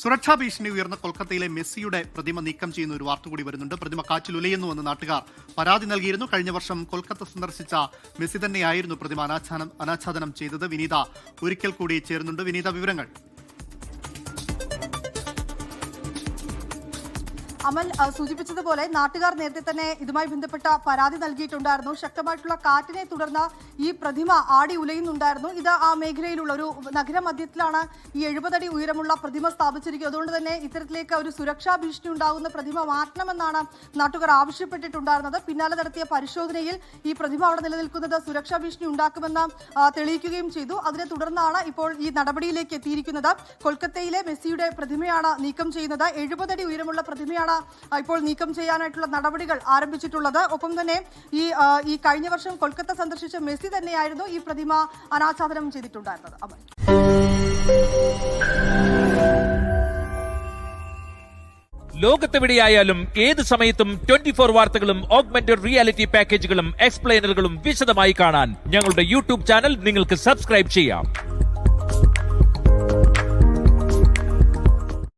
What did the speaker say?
സുരക്ഷാ ഭീഷണി ഉയർന്ന കൊൽക്കത്തയിലെ മെസ്സിയുടെ പ്രതിമ നീക്കം ചെയ്യുന്ന ഒരു വാർത്ത കൂടി വരുന്നുണ്ട്. പ്രതിമ കാറ്റിലുലയുന്നുവെന്ന് നാട്ടുകാർ പരാതി നൽകിയിരുന്നു. കഴിഞ്ഞ വർഷം കൊൽക്കത്ത സന്ദർശിച്ച മെസ്സി തന്നെയായിരുന്നു പ്രതിമ അനാച്ഛാദനം ചെയ്തത്. വിനീത ഒരിക്കൽ കൂടി ചേരുന്നുണ്ട്. വിനീത, വിവരങ്ങൾ. അമൽ സൂചിപ്പിച്ചതുപോലെ നാട്ടുകാർ നേരത്തെ തന്നെ ഇതുമായി ബന്ധപ്പെട്ട പരാതി നൽകിയിട്ടുണ്ടായിരുന്നു. ശക്തമായിട്ടുള്ള കാറ്റിനെ തുടർന്ന് ഈ പ്രതിമ ആടി ഉലയുന്നുണ്ടായിരുന്നു. ഇത് ആ മേഖലയിലുള്ള ഒരു നഗരമധ്യത്തിലാണ് ഈ 70 അടി ഉയരമുള്ള പ്രതിമ സ്ഥാപിച്ചിരിക്കുന്നത്. അതുകൊണ്ട് തന്നെ ഇത്തരത്തിലേക്ക് ഒരു സുരക്ഷാ ഭീഷണി ഉണ്ടാകുന്ന പ്രതിമ മാറ്റണമെന്നാണ് നാട്ടുകാർ ആവശ്യപ്പെട്ടിട്ടുണ്ടായിരുന്നത്. പിന്നാലെ നടത്തിയ പരിശോധനയിൽ ഈ പ്രതിമ അവിടെ നിലനിൽക്കുന്നത് സുരക്ഷാ ഭീഷണി ഉണ്ടാക്കുമെന്ന് തെളിയിക്കുകയും ചെയ്തു. അതിനെ തുടർന്നാണ് ഇപ്പോൾ ഈ നടപടിയിലേക്ക് എത്തിയിരിക്കുന്നത്. കൊൽക്കത്തയിലെ മെസ്സിയുടെ പ്രതിമയാണ് നീക്കം ചെയ്യുന്നത്. 70 അടി ഉയരമുള്ള പ്രതിമയാണ് ഇപ്പോൾ നീക്കം ചെയ്യാനായിട്ടുള്ള നടപടികൾ ആരംഭിച്ചിട്ടുള്ളത്. ഒപ്പം തന്നെ ഈ കഴിഞ്ഞ വർഷം കൊൽക്കത്ത സന്ദർശിച്ച മെസ്സി തന്നെയായിരുന്നു ഈ പ്രതിമ അനാച്ഛാദനം ചെയ്തിട്ടുണ്ടായിരുന്നത്. അമൽ, ലോകത്തെവിടെയായാലും ഏത് സമയത്തും 24 വാർത്തകളും ഓഗ്മെന്റഡ് റിയാലിറ്റി പാക്കേജുകളും എക്സ്പ്ലെയിനറുകളും വിശദമായി കാണാൻ ഞങ്ങളുടെ യൂട്യൂബ് ചാനൽ നിങ്ങൾക്ക് സബ്സ്ക്രൈബ് ചെയ്യാം.